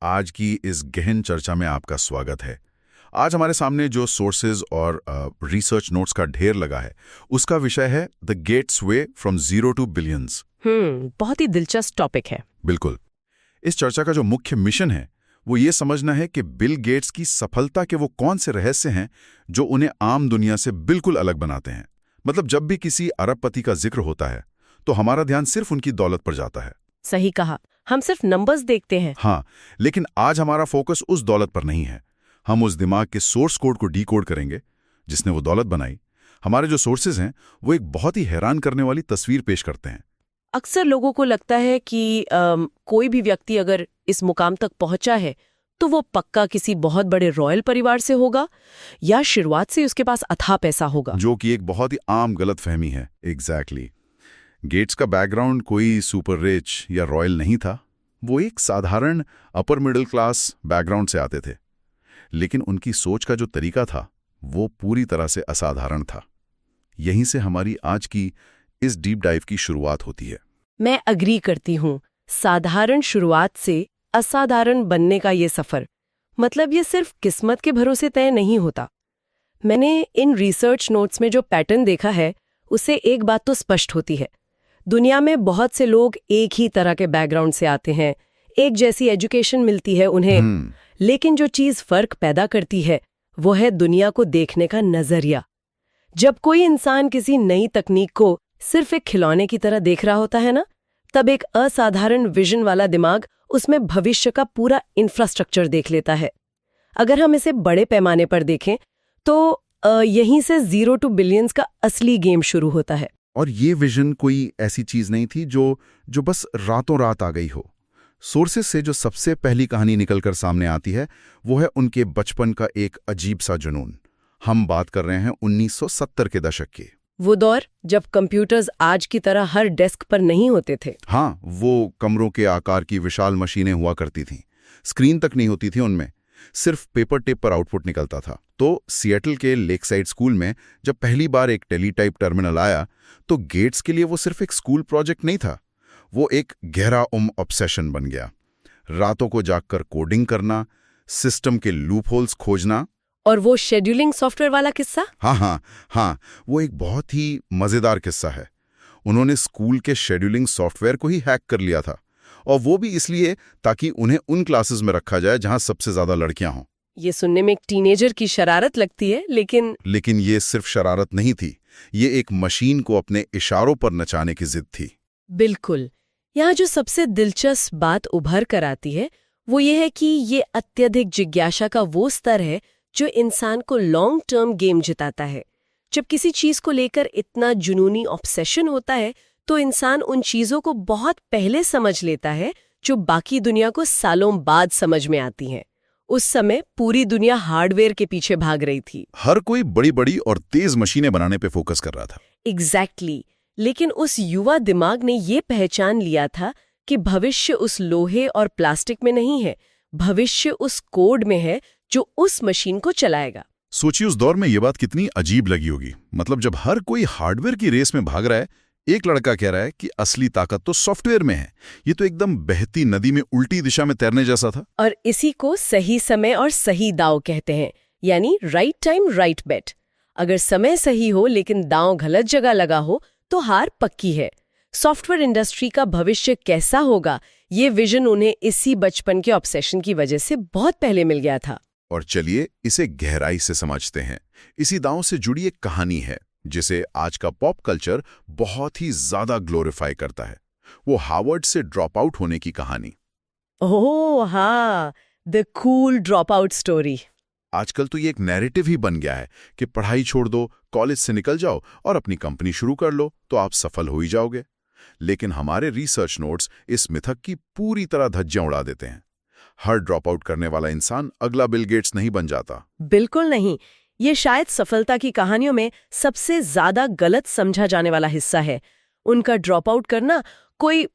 आज की इस गहन चर्चा में आपका स्वागत है। आज हमारे सामने जो सोर्सेज और रिसर्च नोट्स का ढेर लगा है, उसका विषय है the Gates way from zero to billions. बहुत ही दिलचस्प टॉपिक है। बिल्कुल। इस चर्चा का जो मुख्य मिशन है वो ये समझना है कि बिल गेट्स की सफलता के वो कौन से रहस्य हैं जो उन्हें आम दुनिया से बिल्कुल अलग बनाते हैं। मतलब जब भी किसी अरबपति का जिक्र होता है तो हमारा ध्यान सिर्फ उनकी दौलत पर जाता है। सही कहा, हम सिर्फ नंबर्स देखते हैं। हाँ, लेकिन आज हमारा फोकस उस दौलत पर नहीं है। हम उस दिमाग के सोर्स कोड को डीकोड करेंगे जिसने वो दौलत बनाई। हमारे जो सोर्सेज हैं वो एक बहुत ही हैरान करने वाली तस्वीर पेश करते हैं। अक्सर लोगों को लगता है कि कोई भी व्यक्ति अगर इस मुकाम तक पहुंचा है तो वो पक्का किसी बहुत बड़े रॉयल परिवार से होगा या शुरुआत से उसके पास अथाह पैसा होगा, जो कि एक बहुत ही आम गलतफहमी है। एग्जैक्टली। गेट्स का बैकग्राउंड कोई सुपर रिच या रॉयल नहीं था। वो एक साधारण अपर मिडिल क्लास बैकग्राउंड से आते थे, लेकिन उनकी सोच का जो तरीका था वो पूरी तरह से असाधारण था। यहीं से हमारी आज की इस डीप डाइव की शुरुआत होती है। मैं अग्री करती हूँ। साधारण शुरुआत से असाधारण बनने का ये सफर, मतलब ये सिर्फ किस्मत के भरोसे तय नहीं होता। मैंने इन रिसर्च नोट्स में जो पैटर्न देखा है उससे एक बात तो स्पष्ट होती है। दुनिया में बहुत से लोग एक ही तरह के बैकग्राउंड से आते हैं, एक जैसी एजुकेशन मिलती है उन्हें, लेकिन जो चीज फर्क पैदा करती है वो है दुनिया को देखने का नजरिया। जब कोई इंसान किसी नई तकनीक को सिर्फ एक खिलौने की तरह देख रहा होता है ना, तब एक असाधारण विजन वाला दिमाग उसमें भविष्य का पूरा इंफ्रास्ट्रक्चर देख लेता है। अगर हम इसे बड़े पैमाने पर देखें तो यहीं से जीरो टू बिलियंस का असली गेम शुरू होता है। और ये विजन कोई ऐसी चीज नहीं थी जो बस रातों रात आ गई हो। सोर्सेस से जो सबसे पहली कहानी निकलकर सामने आती है वो है उनके बचपन का एक अजीब सा जुनून। हम बात कर रहे हैं 1970 के दशक की। वो दौर जब कंप्यूटर्स आज की तरह हर डेस्क पर नहीं होते थे। हाँ, वो कमरों के आकार की विशाल मशीनें हुआ करती थीं। स्क्रीन तक नहीं होती थी उनमें, सिर्फ पेपर टेप पर आउटपुट निकलता था। तो सिएटल के लेकसाइड स्कूल में जब पहली बार एक टेलीटाइप टर्मिनल आया तो गेट्स के लिए वो सिर्फ एक स्कूल प्रोजेक्ट नहीं था, वो एक गहरा ऑब्सेशन बन गया। रातों को जागकर कोडिंग करना, सिस्टम के लूपहोल्स खोजना। और वो शेड्यूलिंग सॉफ्टवेयर वाला किस्सा? हाँ, वो एक बहुत ही मजेदार किस्सा है। उन्होंने स्कूल के शेड्यूलिंग सॉफ्टवेयर को ही हैक कर लिया था, और वो भी इसलिए ताकि उन्हें उन क्लासेस में रखा जाए जहां सबसे ज्यादा लड़कियां हों। ये सुनने में एक टीनेजर की शरारत लगती है, लेकिन ये सिर्फ शरारत नहीं थी, ये एक मशीन को अपने इशारों पर नचाने की जिद थी। बिल्कुल। यहाँ जो सबसे दिलचस्प बात उभर कर आती है वो ये है कि ये अत्यधिक जिज्ञासा का वो स्तर है जो इंसान को लॉन्ग टर्म गेम जिताता है। जब किसी चीज को लेकर इतना जुनूनी ऑब्सेशन होता है तो इंसान उन चीजों को बहुत पहले समझ लेता है जो बाकी दुनिया को सालों बाद समझ में आती हैं। उस समय पूरी दुनिया हार्डवेयर के पीछे भाग रही थी। हर कोई बड़ी बड़ी और तेज मशीनें बनाने पे फोकस कर रहा था। एग्जैक्टली। लेकिन उस युवा दिमाग ने ये पहचान लिया था कि भविष्य उस लोहे और प्लास्टिक में नहीं है, भविष्य उस कोड में है जो उस मशीन को चलाएगा। सोचिए उस दौर में ये बात कितनी अजीब लगी होगी। मतलब जब हर कोई हार्डवेयर की रेस में भाग रहा है, एक लड़का कह रहा है कि असली ताकत तो सॉफ्टवेयर में है। ये तो एकदम बहती नदी में उल्टी दिशा में तैरने जैसा था। और इसी को सही समय और सही दाव कहते हैं, यानी राइट टाइम राइट बेट। अगर समय सही हो लेकिन दांव गलत जगह लगा हो तो हार पक्की है। सॉफ्टवेयर इंडस्ट्री का भविष्य कैसा होगा, ये विजन उन्हें इसी बचपन के ऑब्सेशन की वजह से बहुत पहले मिल गया था। और चलिए इसे गहराई से समझते हैं। इसी दांव से जुड़ी एक कहानी है जिसे आज का पॉप कल्चर बहुत ही ज्यादा ग्लोरीफाई करता है। वो हार्वर्ड से ड्रॉप आउट होने की कहानी। ओह हाँ, the cool drop out story. आजकल तो ये एक नैरेटिव ही बन गया है कि पढ़ाई छोड़ दो, कॉलेज से निकल जाओ और अपनी कंपनी शुरू कर लो तो आप सफल हो ही जाओगे। लेकिन हमारे रिसर्च नोट्स इस मिथक की पूरी तरह धज्जियां उड़ा देते हैं। हर ड्रॉप आउट करने वाला इंसान अगला बिल गेट्स नहीं बन जाता। बिल्कुल नहीं। ये शायद सफलता की कहानियों में सबसे ज्यादा गलत समझा जाने वाला हिस्सा है। उनका ड्रॉप आउट करना कोई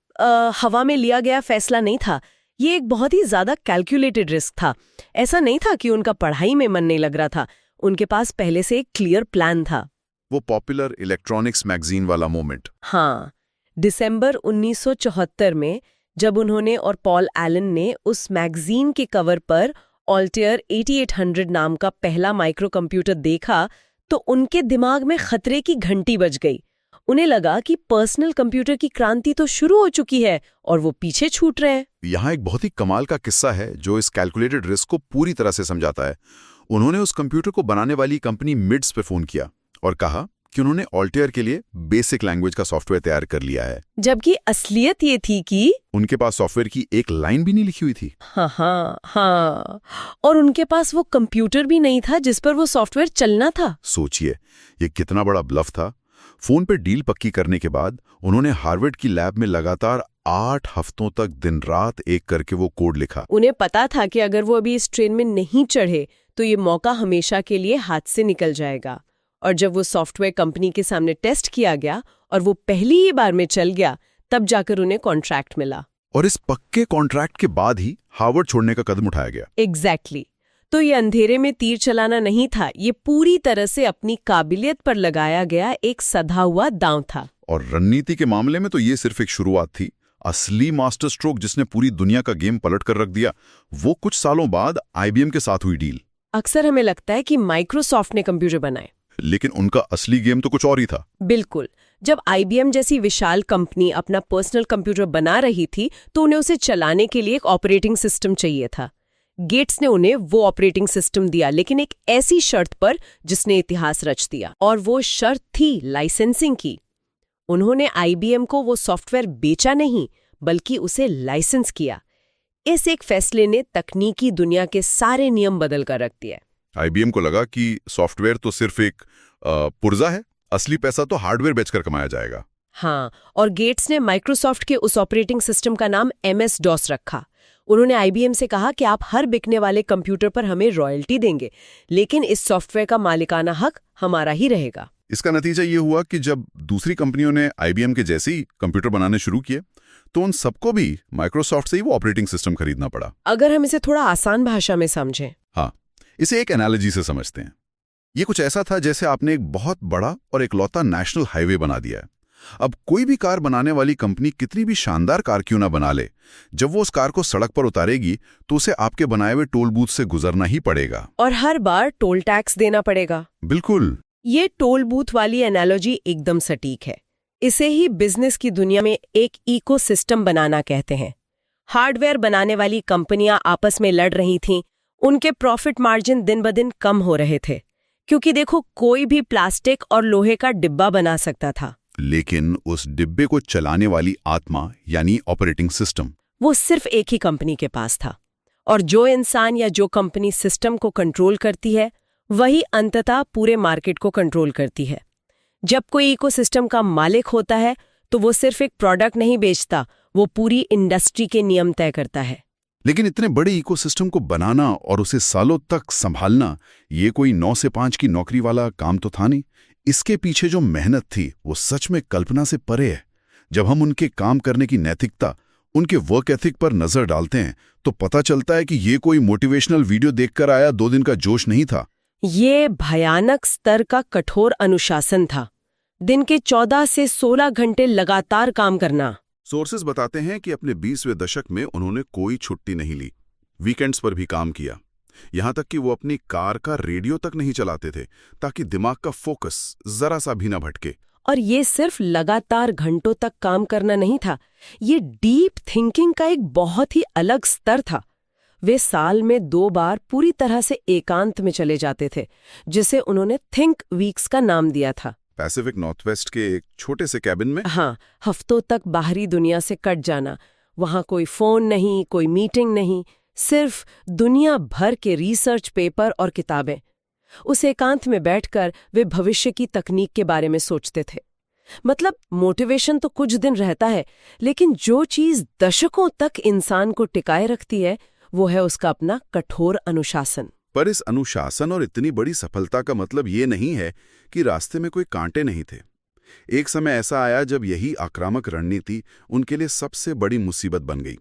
हवा में लिया गया फैसला नहीं था। ये एक बहुत ही ज्यादा कैलकुलेटेड रिस्क था। ऐसा नहीं था कि उनका पढ़ाई में मन नहीं लग रहा था, उनके पास पहले से एक क्लियर प्लान था। वो पॉपुलर इलेक्ट्रॉनिक्स मैगजीन वाला मोमेंट। हाँ, दिसंबर 1974 में जब उन्होंने और पॉल एलन ने उस मैगजीन के कवर पर ऑल्टेयर 8800 नाम का पहला माइक्रो कंप्यूटर देखा तो उनके दिमाग में खतरे की घंटी बज गई। उन्हें लगा कि पर्सनल कंप्यूटर की क्रांति तो शुरू हो चुकी है और वो पीछे छूट रहे हैं। यहाँ एक बहुत ही कमाल का किस्सा है जो इस कैलकुलेटेड रिस्क को पूरी तरह से समझाता है। उन्होंने उस कंप्यूटर को बनाने वाली कंपनी मिड्स पे फोन किया और कहा कि उन्होंने ऑल्टेयर के लिए बेसिक लैंग्वेज का सॉफ्टवेयर तैयार कर लिया है, जबकि असलियत ये थी कि उनके पास सॉफ्टवेयर की एक लाइन भी नहीं लिखी हुई थी। हाँ, और उनके पास वो कंप्यूटर भी नहीं था जिस पर वो सॉफ्टवेयर चलना था। सोचिए ये कितना बड़ा ब्लफ था। फोन पे डील पक्की करने के बाद उन्होंने हार्वर्ड की लैब में लगातार 8 हफ्तों तक दिन रात एक करके वो कोड लिखा। उन्हें पता था कि अगर वो अभी इस ट्रेन में नहीं चढ़े तो ये मौका हमेशा के लिए हाथ से निकल जाएगा। और जब वो सॉफ्टवेयर कंपनी के सामने टेस्ट किया गया और वो पहली ही बार में चल गया, तब जाकर उन्हें कॉन्ट्रैक्ट मिला। और इस पक्के कॉन्ट्रैक्ट के बाद ही हार्वर्ड छोड़ने का कदम उठाया गया। एग्जैक्टली। तो ये अंधेरे में तीर चलाना नहीं था, ये पूरी तरह से अपनी काबिलियत पर लगाया गया एक सधा हुआ दांव था। और रणनीति के मामले में तो ये सिर्फ एक शुरुआत थी। असली मास्टर स्ट्रोक जिसने पूरी दुनिया का गेम पलट कर रख दिया, वो कुछ सालों बाद IBM के साथ हुई डील। अक्सर हमें लगता है कि माइक्रोसॉफ्ट ने कंप्यूटर बनाए, लेकिन उनका असली गेम तो कुछ और ही था। बिल्कुल। जब IBM जैसी विशाल कंपनी अपना पर्सनल कंप्यूटर बना रही थी तो उन्हें उसे चलाने के लिए एक ऑपरेटिंग सिस्टम चाहिए था। गेट्स ने उन्हें वो ऑपरेटिंग सिस्टम दिया, लेकिन एक ऐसी शर्त पर जिसने इतिहास रच दिया, और वो शर्त थी लाइसेंसिंग की। उन्होंने IBM को वो सॉफ्टवेयर बेचा नहीं, बल्कि उसे लाइसेंस किया। इस एक फैसले ने तकनीकी दुनिया के सारे नियम बदल कर रख दिए। IBM को लगा कि सॉफ्टवेयर तो सिर्फ एक पुर्जा है, असली पैसा तो हार्डवेयर बेचकर कमाया जाएगा। हाँ, और गेट्स ने माइक्रोसॉफ्ट के उस ऑपरेटिंग सिस्टम का नाम MS-DOS रखा। उन्होंने IBM से कहा कि आप हर बिकने वाले कंप्यूटर पर हमें रॉयल्टी देंगे, लेकिन इस सॉफ्टवेयर का मालिकाना हक हमारा ही रहेगा। इसका नतीजा ये हुआ कि जब दूसरी कंपनियों ने IBM के जैसे ही कंप्यूटर बनाने शुरू किए तो उन सबको भी माइक्रोसॉफ्ट से ही वो ऑपरेटिंग सिस्टम खरीदना पड़ा। अगर हम इसे थोड़ा आसान भाषा में समझें, हाँ, इसे एक एनालॉजी से समझते हैं। ये कुछ ऐसा था जैसे आपने एक बहुत बड़ा और इकलौता नेशनल हाईवे बना दिया है। अब कोई भी कार बनाने वाली कंपनी कितनी भी शानदार कार क्यों ना बना ले, जब वो उस कार को सड़क पर उतारेगी तो उसे आपके बनाए हुए टोल बूथ से गुजरना ही पड़ेगा, और हर बार टोल टैक्स देना पड़ेगा। बिल्कुल। ये टोल बूथ वाली एनालॉजी एकदम सटीक है। इसे ही बिजनेस की दुनिया में एक इकोसिस्टम बनाना कहते हैं। हार्डवेयर बनाने वाली कंपनियां आपस में लड़ रही थीं, उनके प्रॉफिट मार्जिन दिन ब दिन कम हो रहे थे, क्योंकि देखो कोई भी प्लास्टिक और लोहे का डिब्बा बना सकता था, लेकिन उस डिब्बे को चलाने वाली आत्मा यानी ऑपरेटिंग सिस्टम, वो सिर्फ एक ही कंपनी के पास था। और जो इंसान या जो कंपनी सिस्टम को कंट्रोल करती है, वही अंततः पूरे मार्केट को कंट्रोल करती है। जब कोई इकोसिस्टम का मालिक होता है तो वो सिर्फ एक प्रोडक्ट नहीं बेचता, वो पूरी इंडस्ट्री के नियम तय करता है। लेकिन इतने बड़े इकोसिस्टम को बनाना और उसे सालों तक संभालना, ये कोई 9 से 5 की नौकरी वाला काम तो था नहीं। इसके पीछे जो मेहनत थी वो सच में कल्पना से परे है। जब हम उनके काम करने की नैतिकता, उनके वर्क एथिक पर नजर डालते हैं तो पता चलता है कि ये कोई मोटिवेशनल वीडियो देखकर आया 2 दिन का जोश नहीं था। ये भयानक स्तर का कठोर अनुशासन था। दिन के 14 से 16 घंटे लगातार काम करना। सोर्सेज बताते हैं कि अपने 20वें दशक में उन्होंने कोई छुट्टी नहीं ली, वीकेंड्स पर भी काम किया। यहां तक कि वो अपनी कार का रेडियो तक नहीं चलाते थे ताकि दिमाग का फोकस जरा सा भी ना भटके। और ये सिर्फ लगातार घंटों तक काम करना नहीं था, ये डीप थिंकिंग का एक बहुत ही अलग स्तर था। वे साल में 2 बार पूरी तरह से एकांत में चले जाते थे, जिसे उन्होंने थिंक वीक्स का नाम दिया था। पैसिफिक नॉर्थवेस्ट के एक छोटे से कैबिन में, हाँ, हफ्तों तक बाहरी दुनिया से कट जाना। वहां कोई फोन नहीं, कोई मीटिंग नहीं, सिर्फ दुनिया भर के रिसर्च पेपर और किताबें। उस एकांत में बैठकर वे भविष्य की तकनीक के बारे में सोचते थे। मतलब मोटिवेशन तो कुछ दिन रहता है, लेकिन जो चीज दशकों तक इंसान को टिकाए रखती है वो है उसका अपना कठोर अनुशासन। पर इस अनुशासन और इतनी बड़ी सफलता का मतलब ये नहीं है कि रास्ते में कोई कांटे नहीं थे। एक समय ऐसा आया जब यही आक्रामक रणनीति उनके लिए सबसे बड़ी मुसीबत बन गई।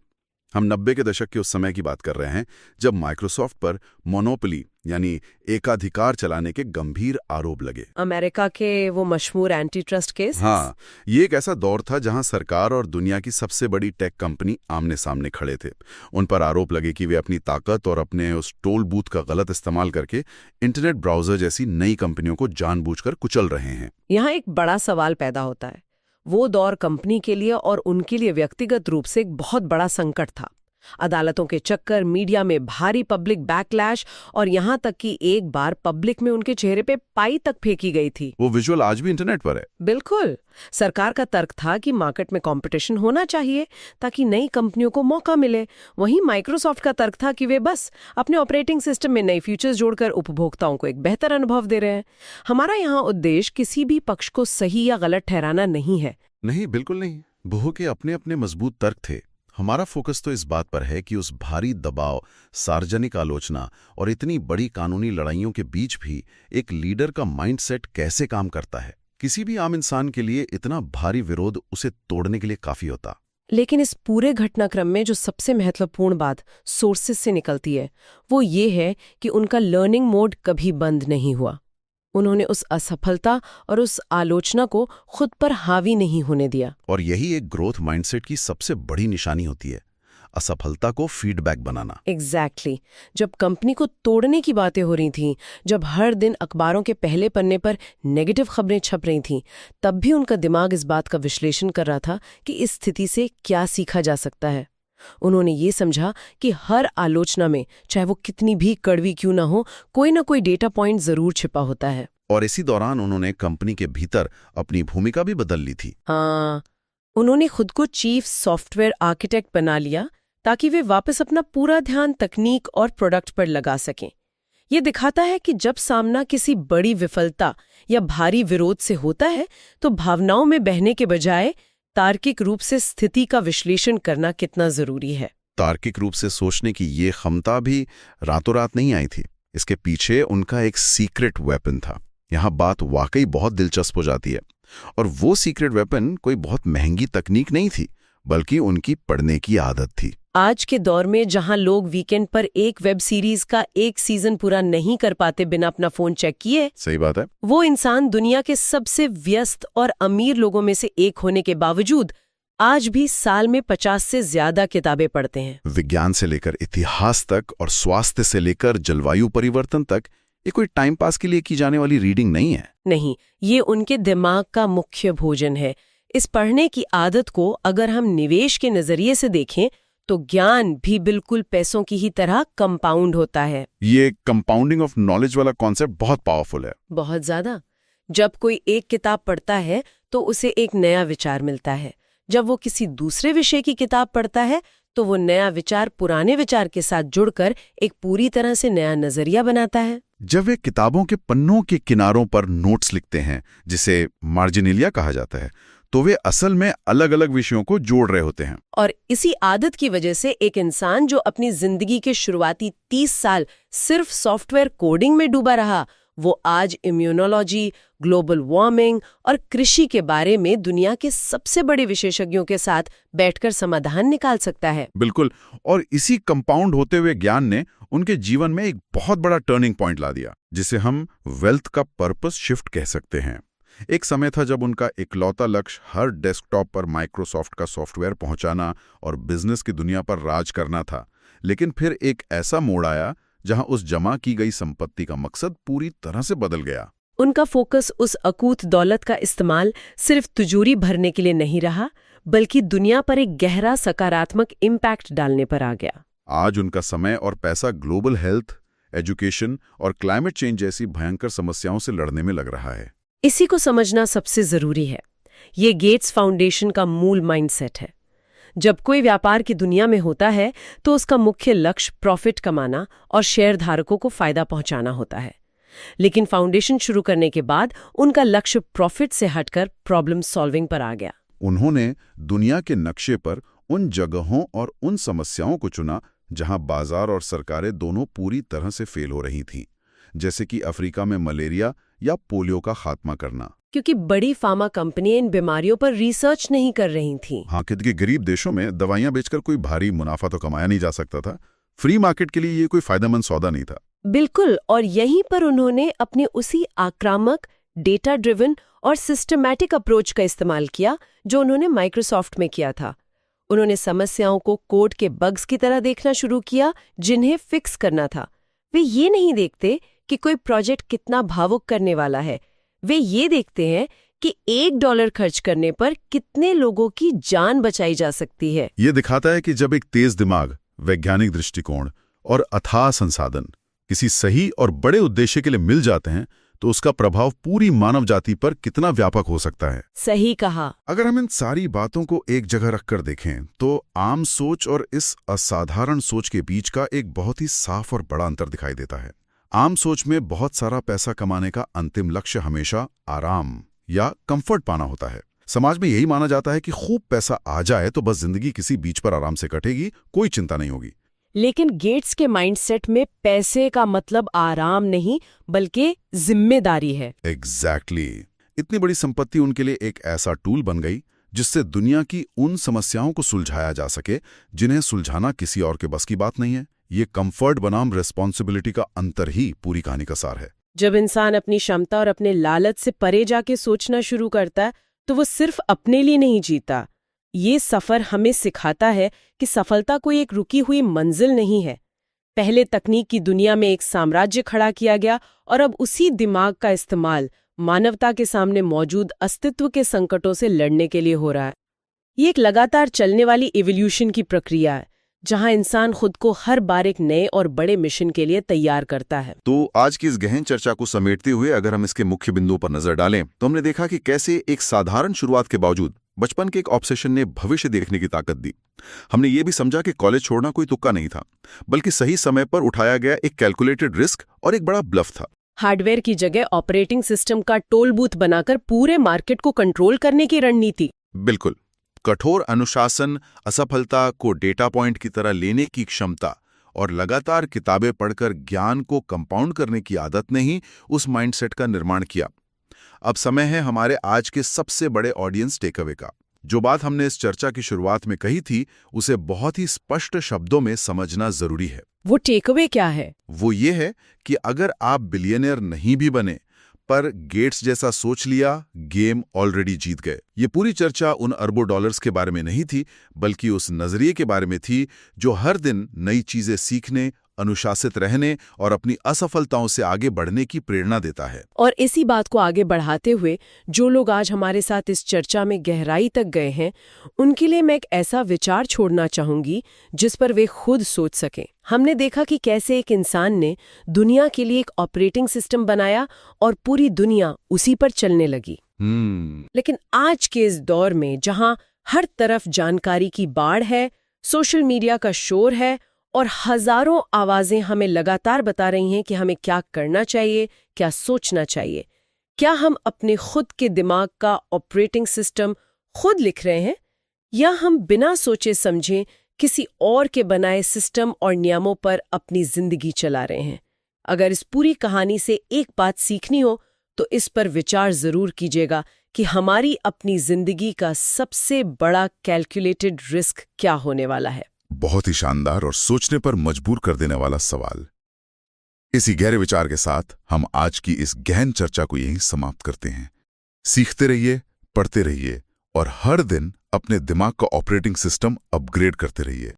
हम 90 के दशक के उस समय की बात कर रहे हैं जब माइक्रोसॉफ्ट पर मोनोपोली यानी एकाधिकार चलाने के गंभीर आरोप लगे। अमेरिका के वो मशहूर एंटी ट्रस्ट केस। हाँ, ये एक ऐसा दौर था जहां सरकार और दुनिया की सबसे बड़ी टेक कंपनी आमने सामने खड़े थे। उन पर आरोप लगे कि वे अपनी ताकत और अपने उस टोल बूथ का गलत इस्तेमाल करके इंटरनेट ब्राउजर जैसी नई कंपनियों को जानबूझकर कुचल रहे हैं। यहाँ एक बड़ा सवाल पैदा होता है। वो दौर कंपनी के लिए और उनके लिए व्यक्तिगत रूप से एक बहुत बड़ा संकट था। अदालतों के चक्कर, मीडिया में भारी पब्लिक बैकलैश और यहाँ तक कि एक बार पब्लिक में उनके चेहरे पे पाई तक फेंकी गई थी। वो विजुअल आज भी इंटरनेट पर है। बिल्कुल। सरकार का तर्क था कि मार्केट में कंपटीशन होना चाहिए ताकि नई कंपनियों को मौका मिले। वहीं माइक्रोसॉफ्ट का तर्क था कि वे बस अपने ऑपरेटिंग सिस्टम में नई फीचर्स जोड़कर उपभोक्ताओं को एक बेहतर अनुभव दे रहे हैं। हमारा यहाँ उद्देश्य किसी भी पक्ष को सही या गलत ठहराना नहीं है। नहीं, बिल्कुल नहीं। बहु के अपने अपने मजबूत तर्क थे। हमारा फोकस तो इस बात पर है कि उस भारी दबाव, सार्वजनिक आलोचना और इतनी बड़ी कानूनी लड़ाइयों के बीच भी एक लीडर का माइंडसेट कैसे काम करता है। किसी भी आम इंसान के लिए इतना भारी विरोध उसे तोड़ने के लिए काफी होता। लेकिन इस पूरे घटनाक्रम में जो सबसे महत्वपूर्ण बात सोर्सेस से निकलती है वो ये है कि उनका लर्निंग मोड कभी बंद नहीं हुआ। उन्होंने उस असफलता और उस आलोचना को खुद पर हावी नहीं होने दिया। और यही एक ग्रोथ माइंडसेट की सबसे बड़ी निशानी होती है, असफलता को फीडबैक बनाना। एग्जैक्टली। जब कंपनी को तोड़ने की बातें हो रही थीं, जब हर दिन अखबारों के पहले पन्ने पर नेगेटिव खबरें छप रही थीं, तब भी उनका दिमाग इस बात का विश्लेषण कर रहा था कि इस स्थिति से क्या सीखा जा सकता है। उन्होंने ये समझा कि हर आलोचना में, चाहे वो कितनी भी कड़वी क्यों ना हो, कोई ना कोई डेटा पॉइंट जरूर छिपा होता है। और इसी दौरान उन्होंने कंपनी के भीतर अपनी भूमिका भी बदल ली थी। हाँ, उन्होंने खुद को चीफ सॉफ्टवेयर आर्किटेक्ट बना लिया ताकि वे वापस अपना पूरा ध्यान तकनीक और प्रोडक्ट पर लगा सकें। ये दिखाता है कि जब सामना किसी बड़ी विफलता या भारी विरोध से होता है तो भावनाओं में बहने के बजाय तार्किक रूप से स्थिति का विश्लेषण करना कितना जरूरी है। तार्किक रूप से सोचने की ये क्षमता भी रातों रात नहीं आई थी। इसके पीछे उनका एक सीक्रेट वेपन था। यहाँ बात वाकई बहुत दिलचस्प हो जाती है। और वो सीक्रेट वेपन कोई बहुत महंगी तकनीक नहीं थी, बल्कि उनकी पढ़ने की आदत थी। आज के दौर में जहां लोग वीकेंड पर एक वेब सीरीज का एक सीजन पूरा नहीं कर पाते बिना अपना फोन चेक किए, सही बात है, वो इंसान दुनिया के सबसे व्यस्त और अमीर लोगों में से एक होने के बावजूद आज भी साल में 50 से ज्यादा किताबें पढ़ते हैं। विज्ञान से लेकर इतिहास तक और स्वास्थ्य से लेकर जलवायु परिवर्तन तक ये कोई टाइम पास के लिए की जाने वाली रीडिंग नहीं है। नहीं, ये उनके दिमाग का मुख्य भोजन है। इस पढ़ने की आदत को अगर हम निवेश के नजरिए से देखें तो ज्ञान भी बिल्कुल पैसों की ही तरह कंपाउंड होता है। ये कंपाउंडिंग ऑफ नॉलेज वाला कॉन्सेप्ट बहुत पावरफुल है। बहुत ज्यादा। जब कोई एक किताब पढ़ता है तो उसे एक नया विचार मिलता है। जब वो किसी दूसरे विषय की किताब पढ़ता है तो वो नया विचार पुराने विचार के साथ जुड़कर एक पूरी तरह से नया नजरिया बनाता है। जब वे किताबों के पन्नों के किनारों पर नोट्स लिखते हैं, जिसे मार्जिनेलिया कहा जाता है, तो वे असल में अलग अलग विषयों को जोड़ रहे होते हैं। और इसी आदत की वजह से एक इंसान जो अपनी जिंदगी के शुरुआती 30 साल सिर्फ सॉफ्टवेयर कोडिंग में डूबा रहा, वो आज इम्यूनोलॉजी, ग्लोबल वार्मिंग और कृषि के बारे में दुनिया के सबसे बड़े विशेषज्ञों के साथ बैठकर समाधान निकाल सकता है। बिल्कुल। और इसी कंपाउंड होते हुए ज्ञान ने उनके जीवन में एक बहुत बड़ा टर्निंग पॉइंट ला दिया, जिसे हम वेल्थ का पर्पस शिफ्ट कह सकते हैं। एक समय था जब उनका इकलौता लक्ष्य हर डेस्कटॉप पर माइक्रोसॉफ्ट का सॉफ्टवेयर पहुंचाना और बिजनेस की दुनिया पर राज करना था। लेकिन फिर एक ऐसा मोड़ आया जहां उस जमा की गई संपत्ति का मकसद पूरी तरह से बदल गया। उनका फोकस उस अकूत दौलत का इस्तेमाल सिर्फ तिजोरी भरने के लिए नहीं रहा, बल्कि दुनिया पर एक गहरा सकारात्मक इम्पैक्ट डालने पर आ गया। आज उनका समय और पैसा ग्लोबल हेल्थ, एजुकेशन और क्लाइमेट चेंज जैसी भयंकर समस्याओं से लड़ने में लग रहा है। इसी को समझना सबसे जरूरी है। ये गेट्स फाउंडेशन का मूल माइंडसेट है। जब कोई व्यापार की दुनिया में होता है तो उसका मुख्य लक्ष्य प्रॉफिट कमाना और शेयरधारकों को फायदा पहुंचाना होता है। लेकिन फाउंडेशन शुरू करने के बाद उनका लक्ष्य प्रॉफिट से हटकर प्रॉब्लम सॉल्विंग पर आ गया। उन्होंने दुनिया के नक्शे पर उन जगहों और उन समस्याओं को चुना जहां बाजार और सरकारें दोनों पूरी तरह से फेल हो रही थीं, जैसे कि अफ्रीका में मलेरिया या पोलियो का खात्मा करना। क्योंकि बड़ी फार्मा कंपनियां इन बीमारियों पर रिसर्च नहीं कर रही थीं। हाँ, क्योंकि गरीब देशों में दवाइयां बेचकर कोई भारी मुनाफा तो कमाया नहीं जा सकता था। फ्री मार्केट के लिए ये कोई फायदेमंद सौदा नहीं था। बिल्कुल, और यहीं पर उन्होंने अपने उसी आक्रामक, डेटा ड्रिवन और सिस्टमैटिक अप्रोच का इस्तेमाल किया जो उन्होंने माइक्रोसॉफ्ट में किया था। उन्होंने समस्याओं को कोड के बग्स की तरह देखना शुरू किया जिन्हें फिक्स करना था। वे ये नहीं देखते कि कोई प्रोजेक्ट कितना भावुक करने वाला है, वे ये देखते हैं कि $1 खर्च करने पर कितने लोगों की जान बचाई जा सकती है। ये दिखाता है कि जब एक तेज दिमाग, वैज्ञानिक दृष्टिकोण और अथाह संसाधन किसी सही और बड़े उद्देश्य के लिए मिल जाते हैं तो उसका प्रभाव पूरी मानव जाति पर कितना व्यापक हो सकता है। सही कहा। अगर हम इन सारी बातों को एक जगह रखकर देखें तो आम सोच और इस असाधारण सोच के बीच का एक बहुत ही साफ और बड़ा अंतर दिखाई देता है। आम सोच में बहुत सारा पैसा कमाने का अंतिम लक्ष्य हमेशा आराम या कंफर्ट पाना होता है। समाज में यही माना जाता है कि खूब पैसा आ जाए तो बस जिंदगी किसी बीच पर आराम से कटेगी, कोई चिंता नहीं होगी। लेकिन गेट्स के माइंडसेट में पैसे का मतलब आराम नहीं बल्कि जिम्मेदारी है। एग्जैक्टली। इतनी बड़ी संपत्ति उनके लिए एक ऐसा टूल बन गई जिससे दुनिया की उन समस्याओं को सुलझाया जा सके जिन्हें सुलझाना किसी और के बस की बात नहीं है। ये कंफर्ट बनाम रिस्पॉन्सिबिलिटी का अंतर ही पूरी कहानी का सार है। जब इंसान अपनी क्षमता और अपने लालच से परे जाके सोचना शुरू करता है तो वो सिर्फ अपने लिए नहीं जीता। ये सफर हमें सिखाता है कि सफलता कोई एक रुकी हुई मंजिल नहीं है। पहले तकनीक की दुनिया में एक साम्राज्य खड़ा किया गया और अब उसी दिमाग का इस्तेमाल मानवता के सामने मौजूद अस्तित्व के संकटों से लड़ने के लिए हो रहा है। ये एक लगातार चलने वाली इवोल्यूशन की प्रक्रिया है जहां इंसान खुद को हर बार एक नए और बड़े मिशन के लिए तैयार करता है। तो आज की इस गहन चर्चा को समेटते हुए अगर हम इसके मुख्य बिंदुओं पर नजर डालें तो हमने देखा कि कैसे एक साधारण शुरुआत के बावजूद बचपन के एक ऑब्सेशन ने भविष्य देखने की ताकत दी। हमने ये भी समझा कि कॉलेज छोड़ना कोई तुक्का नहीं था, बल्कि सही समय पर उठाया गया एक कैलकुलेटेड रिस्क और एक बड़ा ब्लफ था। हार्डवेयर की जगह ऑपरेटिंग सिस्टम का टोल बूथ बनाकर पूरे मार्केट को कंट्रोल करने की रणनीति। बिल्कुल। कठोर अनुशासन, असफलता को डेटा पॉइंट की तरह लेने की क्षमता और लगातार किताबें पढ़कर ज्ञान को कंपाउंड करने की आदत ने ही उस माइंडसेट का निर्माण किया। अब समय है हमारे आज के सबसे बड़े ऑडियंस टेकअवे का। जो बात हमने इस चर्चा की शुरुआत में कही थी उसे बहुत ही स्पष्ट शब्दों में समझना जरूरी है। वो टेकअवे क्या है? वो ये है कि अगर आप बिलियनियर नहीं भी बने पर गेट्स जैसा सोच लिया, गेम ऑलरेडी जीत गए। ये पूरी चर्चा उन अरबों डॉलर्स के बारे में नहीं थी, बल्कि उस नजरिए के बारे में थी जो हर दिन नई चीजें सीखने, अनुशासित रहने और अपनी असफलताओं से आगे बढ़ने की प्रेरणा देता है। और इसी बात को आगे बढ़ाते हुए जो लोग आज हमारे साथ इस चर्चा में गहराई तक गए हैं, उनके लिए मैं एक ऐसा विचार छोड़ना चाहूंगी जिस पर वे खुद सोच सकें। हमने देखा कि कैसे एक इंसान ने दुनिया के लिए एक ऑपरेटिंग सिस्टम बनाया और पूरी दुनिया उसी पर चलने लगी। लेकिन आज के इस दौर में जहां हर तरफ जानकारी की बाढ़ है, सोशल मीडिया का शोर है और हजारों आवाजें हमें लगातार बता रही हैं कि हमें क्या करना चाहिए, क्या सोचना चाहिए, क्या हम अपने खुद के दिमाग का ऑपरेटिंग सिस्टम खुद लिख रहे हैं या हम बिना सोचे समझे किसी और के बनाए सिस्टम और नियमों पर अपनी जिंदगी चला रहे हैं? अगर इस पूरी कहानी से एक बात सीखनी हो तो इस पर विचार जरूर कीजिएगा कि हमारी अपनी जिंदगी का सबसे बड़ा कैलकुलेटेड रिस्क क्या होने वाला है। बहुत ही शानदार और सोचने पर मजबूर कर देने वाला सवाल। इसी गहरे विचार के साथ हम आज की इस गहन चर्चा को यहीं समाप्त करते हैं। सीखते रहिए, पढ़ते रहिए और हर दिन अपने दिमाग का ऑपरेटिंग सिस्टम अपग्रेड करते रहिए।